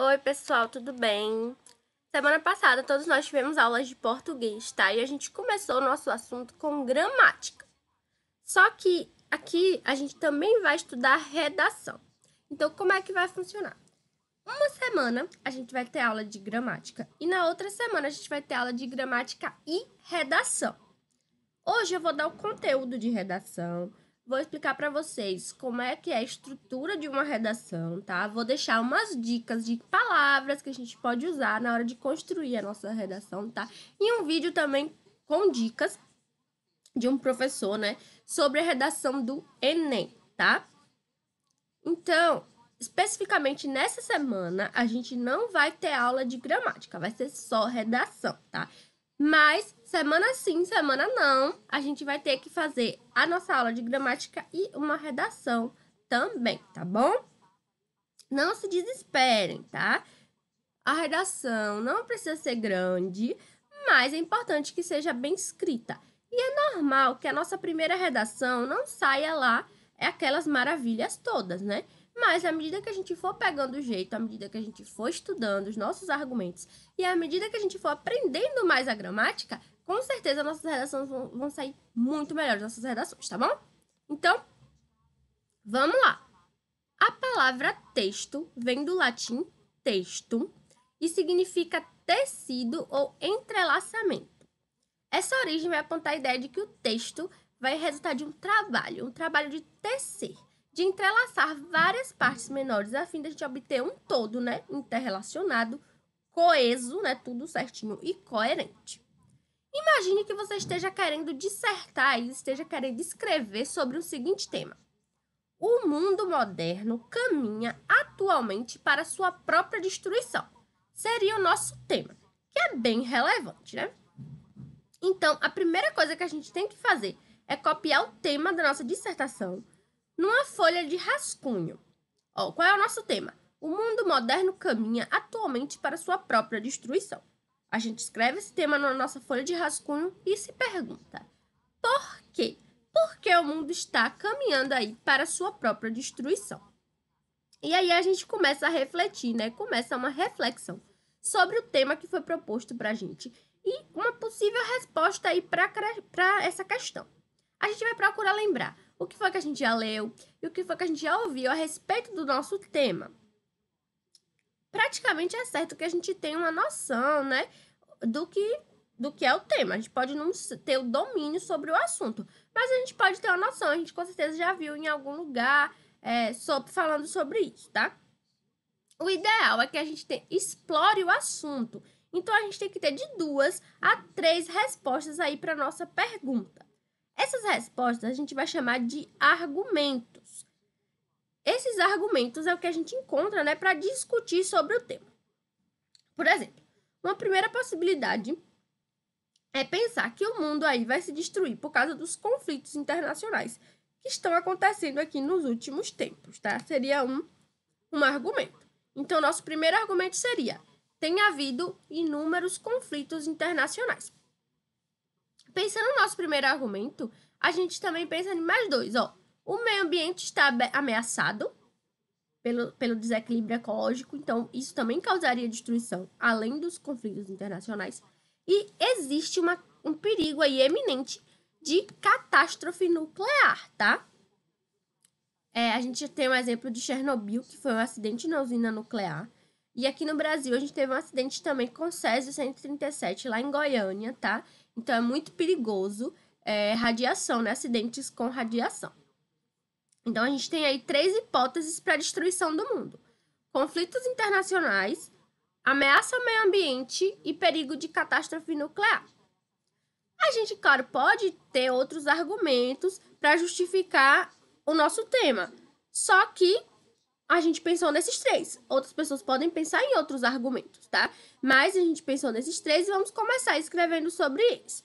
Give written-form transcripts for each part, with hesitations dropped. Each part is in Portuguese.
Oi, pessoal, tudo bem? Semana passada todos nós tivemos aulas de português, tá? E a gente começou o nosso assunto com gramática. Só que aqui a gente também vai estudar redação. Então, como é que vai funcionar? Uma semana a gente vai ter aula de gramática e na outra semana a gente vai ter aula de gramática e redação. Hoje eu vou dar o conteúdo de redação, vou explicar para vocês como é que é a estrutura de uma redação, tá? Vou deixar umas dicas de palavras que a gente pode usar na hora de construir a nossa redação, tá? E um vídeo também com dicas de um professor, né, sobre a redação do Enem, tá? Então, especificamente nessa semana, a gente não vai ter aula de gramática, vai ser só redação, tá? Mas semana sim, semana não, a gente vai ter que fazer a nossa aula de gramática e uma redação também, tá bom? Não se desesperem, tá? A redação não precisa ser grande, mas é importante que seja bem escrita. E é normal que a nossa primeira redação não saia lá, aquelas maravilhas todas, né? Mas à medida que a gente for pegando o jeito, à medida que a gente for estudando os nossos argumentos e à medida que a gente for aprendendo mais a gramática, com certeza nossas redações vão sair muito melhores, nossas redações, tá bom? Então, vamos lá. A palavra texto vem do latim textum e significa tecido ou entrelaçamento. Essa origem vai apontar a ideia de que o texto vai resultar de um trabalho de tecer, de entrelaçar várias partes menores a fim de a gente obter um todo, né, interrelacionado, coeso, né, tudo certinho e coerente. Imagine que você esteja querendo dissertar e esteja querendo escrever sobre o seguinte tema: o mundo moderno caminha atualmente para sua própria destruição. Seria o nosso tema, que é bem relevante, né? Então, a primeira coisa que a gente tem que fazer é copiar o tema da nossa dissertação numa folha de rascunho. Ó, qual é o nosso tema? O mundo moderno caminha atualmente para sua própria destruição. A gente escreve esse tema na nossa folha de rascunho e se pergunta: por quê? Por que o mundo está caminhando aí para sua própria destruição? E aí a gente começa a refletir, né? Começa uma reflexão sobre o tema que foi proposto para a gente e uma possível resposta aí para essa questão. A gente vai procurar lembrar o que foi que a gente já leu e o que foi que a gente já ouviu a respeito do nosso tema. Praticamente é certo que a gente tem uma noção, né, do que é o tema. A gente pode não ter o domínio sobre o assunto, mas a gente pode ter uma noção. A gente com certeza já viu em algum lugar falando sobre isso, tá? O ideal é que a gente explore o assunto. Então, a gente tem que ter de 2 a 3 respostas aí para nossa pergunta. Essas respostas a gente vai chamar de argumentos. Esses argumentos é o que a gente encontra, né, para discutir sobre o tema. Por exemplo, uma primeira possibilidade é pensar que o mundo aí vai se destruir por causa dos conflitos internacionais que estão acontecendo aqui nos últimos tempos, tá? Seria um argumento. Então, nosso primeiro argumento seria: tem havido inúmeros conflitos internacionais. Pensando no nosso primeiro argumento, a gente também pensa em mais 2, ó. O meio ambiente está ameaçado pelo desequilíbrio ecológico, então isso também causaria destruição, além dos conflitos internacionais. E existe um perigo aí eminente de catástrofe nuclear, tá? A gente tem um exemplo de Chernobyl, que foi um acidente na usina nuclear. E aqui no Brasil, a gente teve um acidente também com Césio 137, lá em Goiânia, tá? Então, é muito perigoso radiação, né? Acidentes com radiação. Então, a gente tem aí 3 hipóteses para a destruição do mundo: conflitos internacionais, ameaça ao meio ambiente e perigo de catástrofe nuclear. A gente, claro, pode ter outros argumentos para justificar o nosso tema. Só que a gente pensou nesses 3. Outras pessoas podem pensar em outros argumentos, tá? Mas a gente pensou nesses 3 e vamos começar escrevendo sobre eles.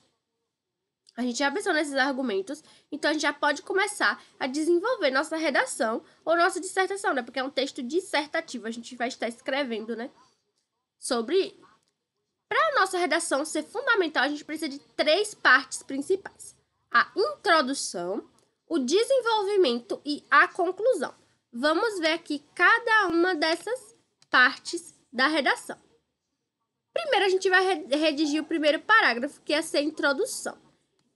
A gente já pensou nesses argumentos, então a gente já pode começar a desenvolver nossa redação ou nossa dissertação, né? Porque é um texto dissertativo, a gente vai estar escrevendo, né, sobre. Para a nossa redação ser fundamental, a gente precisa de 3 partes principais: a introdução, o desenvolvimento e a conclusão. Vamos ver aqui cada uma dessas partes da redação. Primeiro, a gente vai redigir o primeiro parágrafo, que é a introdução.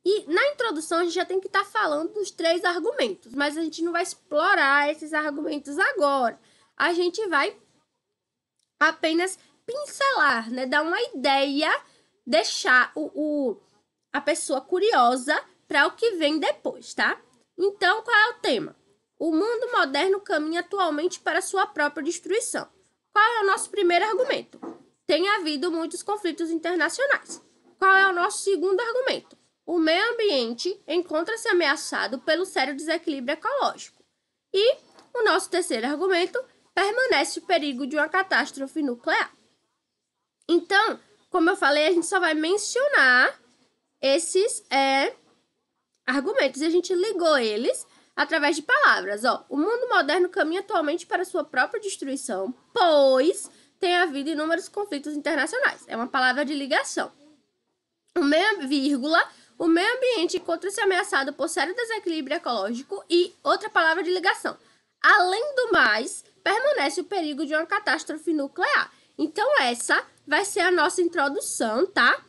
E na introdução, a gente já tem que estar falando dos 3 argumentos, mas a gente não vai explorar esses argumentos agora. A gente vai apenas pincelar, né? Dar uma ideia, deixar a pessoa curiosa para o que vem depois, tá? Então, qual é o tema? O mundo moderno caminha atualmente para sua própria destruição. Qual é o nosso primeiro argumento? Tem havido muitos conflitos internacionais. Qual é o nosso segundo argumento? O meio ambiente encontra-se ameaçado pelo sério desequilíbrio ecológico. E o nosso terceiro argumento, permanece o perigo de uma catástrofe nuclear. Então, como eu falei, a gente só vai mencionar esses argumentos. E a gente ligou eles através de palavras. O mundo moderno caminha atualmente para sua própria destruição, pois tem havido inúmeros conflitos internacionais. É uma palavra de ligação. O meio ambiente encontra-se ameaçado por sério desequilíbrio ecológico e outra palavra de ligação. Além do mais, permanece o perigo de uma catástrofe nuclear. Então, essa vai ser a nossa introdução, tá?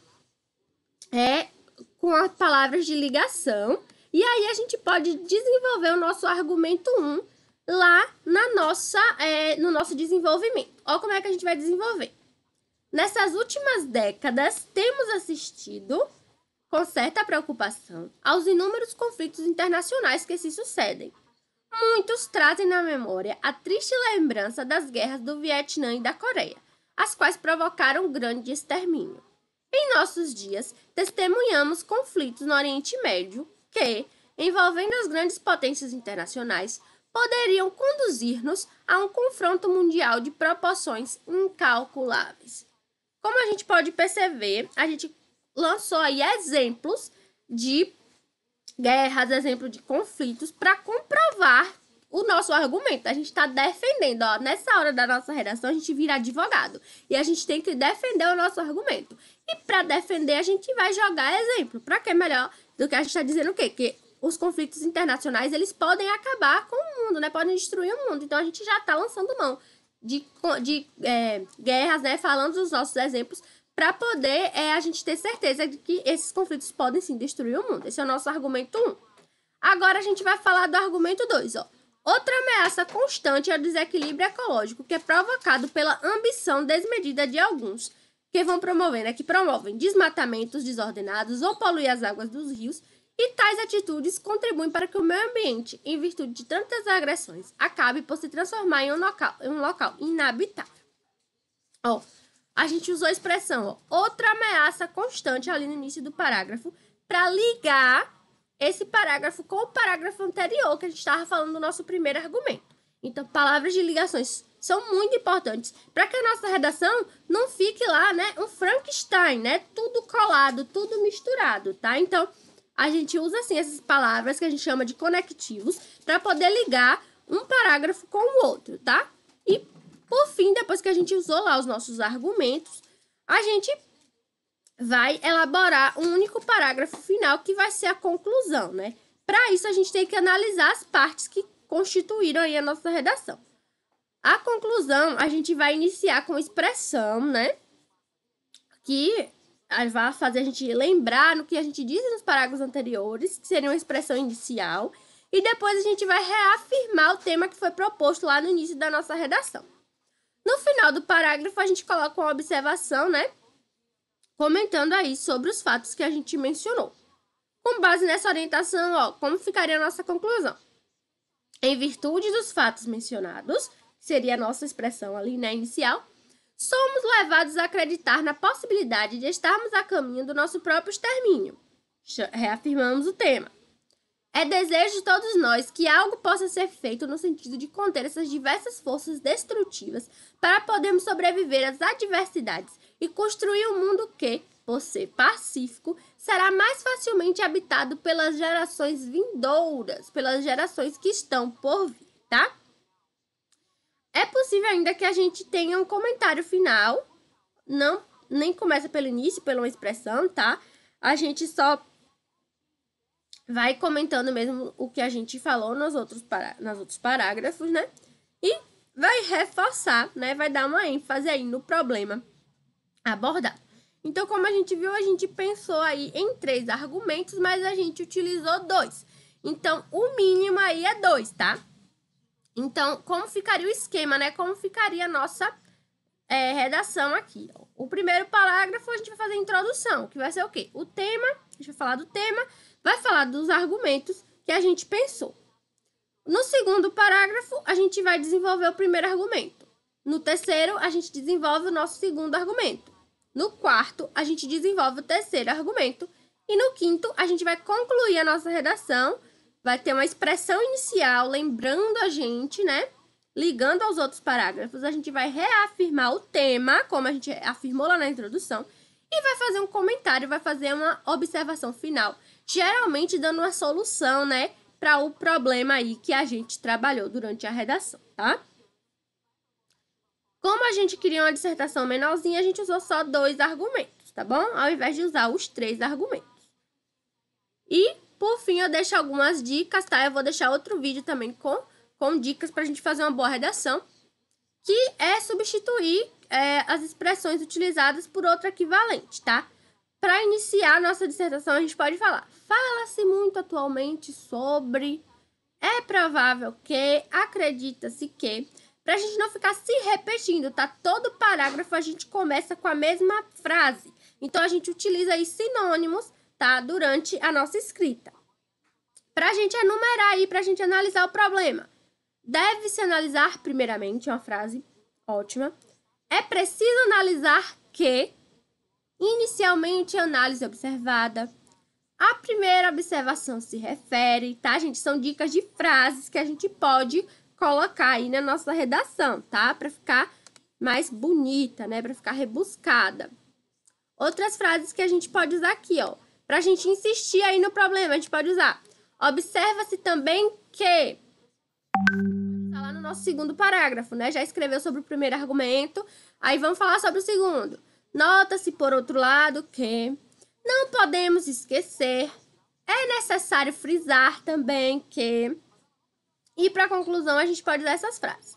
Com as palavras de ligação. E aí, a gente pode desenvolver o nosso argumento 1 lá no nosso desenvolvimento. Olha como é que a gente vai desenvolver. Nessas últimas décadas, temos assistido com certa preocupação aos inúmeros conflitos internacionais que se sucedem. Muitos trazem na memória a triste lembrança das guerras do Vietnã e da Coreia, as quais provocaram grande extermínio. Em nossos dias, testemunhamos conflitos no Oriente Médio que, envolvendo as grandes potências internacionais, poderiam conduzir-nos a um confronto mundial de proporções incalculáveis. Como a gente pode perceber, a gente lançou aí exemplos de guerras, exemplo de conflitos, para comprovar o nosso argumento. A gente está defendendo, nessa hora da nossa redação, a gente vira advogado. E a gente tem que defender o nosso argumento. E para defender, a gente vai jogar exemplo. Para que melhor do que a gente está dizendo o quê? Que os conflitos internacionais, eles podem acabar com o mundo, né? Podem destruir o mundo. Então, a gente já está lançando mão de guerras, né? Falando dos nossos exemplos, para poder a gente ter certeza de que esses conflitos podem sim destruir o mundo. Esse é o nosso argumento 1. Agora a gente vai falar do argumento 2. Outra ameaça constante é o desequilíbrio ecológico, que é provocado pela ambição desmedida de alguns, que promovem desmatamentos desordenados ou poluir as águas dos rios, e tais atitudes contribuem para que o meio ambiente, em virtude de tantas agressões, acabe por se transformar em um local inabitável. A gente usou a expressão, outra ameaça constante ali no início do parágrafo, para ligar esse parágrafo com o parágrafo anterior, que a gente estava falando do nosso primeiro argumento. Então, palavras de ligações são muito importantes para que a nossa redação não fique lá, né, um Frankenstein, né, tudo colado, tudo misturado, tá? Então, a gente usa, assim, essas palavras que a gente chama de conectivos para poder ligar um parágrafo com o outro, tá? E, por fim, depois que a gente usou lá os nossos argumentos, a gente vai elaborar um único parágrafo final que vai ser a conclusão, né? Para isso, a gente tem que analisar as partes que constituíram aí a nossa redação. A conclusão, a gente vai iniciar com expressão, né? Que vai fazer a gente lembrar no que a gente disse nos parágrafos anteriores, que seria uma expressão inicial, e depois a gente vai reafirmar o tema que foi proposto lá no início da nossa redação. No final do parágrafo, a gente coloca uma observação, né? Comentando aí sobre os fatos que a gente mencionou. Com base nessa orientação, como ficaria a nossa conclusão? Em virtude dos fatos mencionados, que seria a nossa expressão ali, né, inicial, somos levados a acreditar na possibilidade de estarmos a caminho do nosso próprio extermínio. Reafirmamos o tema. É desejo de todos nós que algo possa ser feito no sentido de conter essas diversas forças destrutivas para podermos sobreviver às adversidades e construir um mundo que, por ser pacífico, será mais facilmente habitado pelas gerações vindouras, pelas gerações que estão por vir, tá? É possível ainda que a gente tenha um comentário final, nem começa pelo início, pela uma expressão, tá? A gente só vai comentando mesmo o que a gente falou nos outros parágrafos, né? E vai reforçar, né? Vai dar uma ênfase aí no problema abordado. Então, como a gente viu, a gente pensou aí em 3 argumentos, mas a gente utilizou 2. Então, o mínimo aí é 2, tá? Então, como ficaria o esquema, né? Como ficaria a nossa redação aqui? O primeiro parágrafo a gente vai fazer a introdução, que vai ser o quê? O tema, a gente vai falar do tema, vai falar dos argumentos que a gente pensou. No segundo parágrafo, a gente vai desenvolver o primeiro argumento. No terceiro, a gente desenvolve o nosso segundo argumento. No quarto, a gente desenvolve o terceiro argumento. E no quinto, a gente vai concluir a nossa redação. Vai ter uma expressão inicial, lembrando a gente, né? Ligando aos outros parágrafos, a gente vai reafirmar o tema, como a gente afirmou lá na introdução, e vai fazer um comentário, vai fazer uma observação final, geralmente dando uma solução, né, para o problema aí que a gente trabalhou durante a redação, tá? Como a gente queria uma dissertação menorzinha, a gente usou só 2 argumentos, tá bom? Ao invés de usar os 3 argumentos. E, por fim, eu deixo algumas dicas, tá? Eu vou deixar outro vídeo também com dicas para a gente fazer uma boa redação, que é substituir as expressões utilizadas por outra equivalente, tá? Para iniciar a nossa dissertação, a gente pode falar: fala-se muito atualmente sobre, é provável que, acredita-se que. Para a gente não ficar se repetindo, tá? Todo parágrafo a gente começa com a mesma frase. Então, a gente utiliza aí sinônimos, tá? Durante a nossa escrita. Para a gente enumerar aí, para a gente analisar o problema. Deve-se analisar primeiramente, uma frase ótima. É preciso analisar que, inicialmente, a análise observada. A primeira observação se refere, tá, gente? São dicas de frases que a gente pode colocar aí na nossa redação, tá? Para ficar mais bonita, né? Para ficar rebuscada. Outras frases que a gente pode usar aqui, ó. Pra gente insistir aí no problema, a gente pode usar: observa-se também que... Tá lá no nosso segundo parágrafo, né? Já escreveu sobre o primeiro argumento, aí vamos falar sobre o segundo. Nota-se, por outro lado, que... não podemos esquecer, é necessário frisar também que... E para conclusão, a gente pode usar essas frases.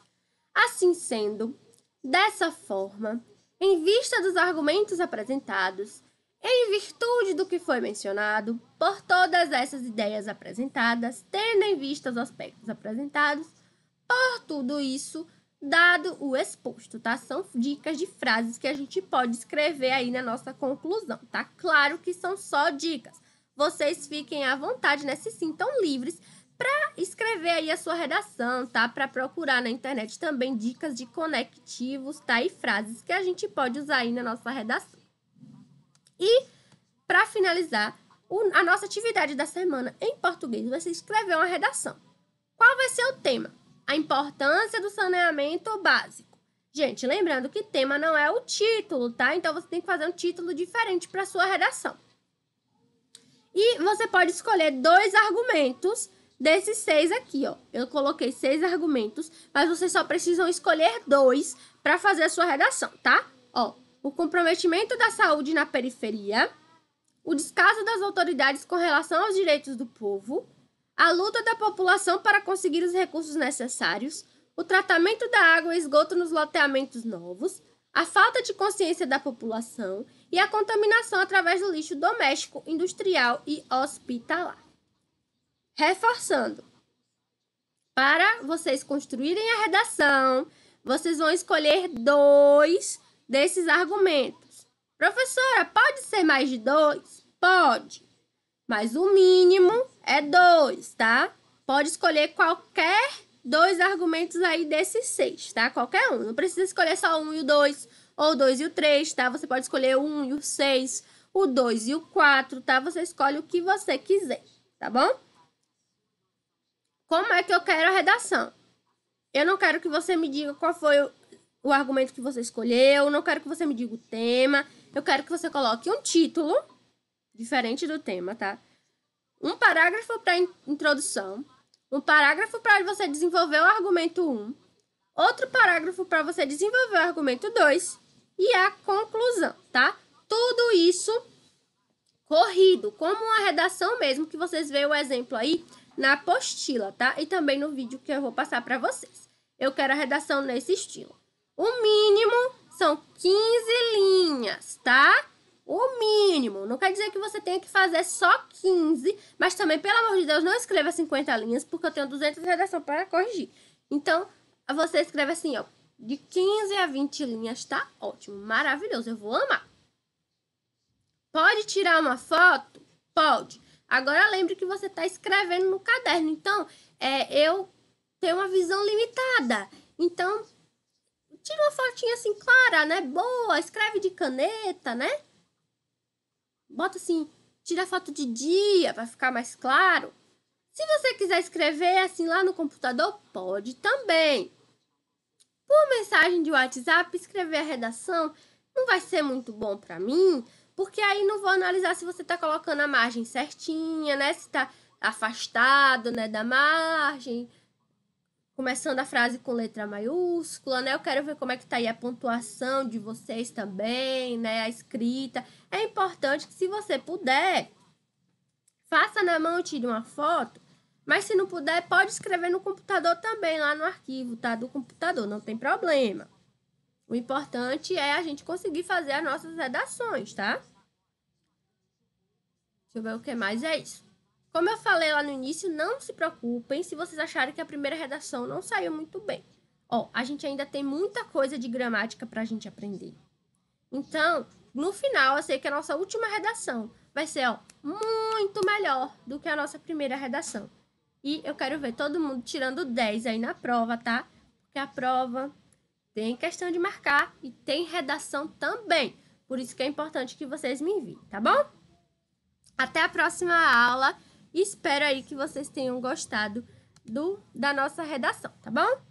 Assim sendo, dessa forma, em vista dos argumentos apresentados, em virtude do que foi mencionado, por todas essas ideias apresentadas, tendo em vista os aspectos apresentados, por tudo isso, dado o exposto, tá? São dicas de frases que a gente pode escrever aí na nossa conclusão, tá? Claro que são só dicas. Vocês fiquem à vontade, né? Se sintam livres para escrever aí a sua redação, tá? Para procurar na internet também dicas de conectivos, tá? E frases que a gente pode usar aí na nossa redação. E, para finalizar, a nossa atividade da semana em português vai ser escrever uma redação. Qual vai ser o tema? A importância do saneamento básico. Gente, lembrando que tema não é o título, tá? Então, você tem que fazer um título diferente para sua redação. E você pode escolher 2 argumentos desses 6 aqui, ó. Eu coloquei 6 argumentos, mas vocês só precisam escolher 2 para fazer a sua redação, tá? Ó, o comprometimento da saúde na periferia, o descaso das autoridades com relação aos direitos do povo, a luta da população para conseguir os recursos necessários, o tratamento da água e esgoto nos loteamentos novos, a falta de consciência da população e a contaminação através do lixo doméstico, industrial e hospitalar. Reforçando, para vocês construírem a redação, vocês vão escolher 2 desses argumentos. Professora, pode ser mais de 2? Pode, mas o mínimo é 2, tá? Pode escolher qualquer 2 argumentos aí desses 6, tá? Qualquer um. Não precisa escolher só 1 e o 2, ou o 2 e o 3, tá? Você pode escolher o 1 e o 6, o 2 e o 4, tá? Você escolhe o que você quiser, tá bom? Como é que eu quero a redação? Eu não quero que você me diga qual foi o argumento que você escolheu, não quero que você me diga o tema, eu quero que você coloque um título, diferente do tema, tá? Um parágrafo para introdução, um parágrafo para você desenvolver o argumento 1, outro parágrafo para você desenvolver o argumento 2 e a conclusão, tá? Tudo isso corrido, como uma redação mesmo, que vocês veem o exemplo aí na apostila, tá? E também no vídeo que eu vou passar para vocês. eu quero a redação nesse estilo. O mínimo são 15 linhas, tá? O mínimo. Não quer dizer que você tenha que fazer só 15, mas também, pelo amor de Deus, não escreva 50 linhas, porque eu tenho 200 redações para corrigir. Então, você escreve assim, ó, de 15 a 20 linhas, tá ótimo, maravilhoso, eu vou amar. Pode tirar uma foto? Pode. Agora, lembre que você está escrevendo no caderno, então, eu tenho uma visão limitada. Então, tira uma fotinha assim, clara, né? Boa, escreve de caneta, né? Bota assim, tira foto de dia para ficar mais claro. Se você quiser escrever assim lá no computador, pode também. Por mensagem de WhatsApp, escrever a redação não vai ser muito bom para mim, porque aí não vou analisar se você tá colocando a margem certinha, né? Se tá afastado, né, da margem. Começando a frase com letra maiúscula, né? Eu quero ver como é que tá aí a pontuação de vocês também, né? A escrita. É importante que, se você puder, faça na mão, tire uma foto. Mas se não puder, pode escrever no computador também, lá no arquivo, tá? Do computador, não tem problema. O importante é a gente conseguir fazer as nossas redações, tá? Deixa eu ver o que mais é isso. Como eu falei lá no início, não se preocupem se vocês acharem que a primeira redação não saiu muito bem. Ó, a gente ainda tem muita coisa de gramática pra gente aprender. Então, no final, eu sei que a nossa última redação vai ser, ó, muito melhor do que a nossa primeira redação. E eu quero ver todo mundo tirando 10 aí na prova, tá? Porque a prova tem questão de marcar e tem redação também. Por isso que é importante que vocês me enviem, tá bom? Até a próxima aula. Espero aí que vocês tenham gostado da nossa redação, tá bom?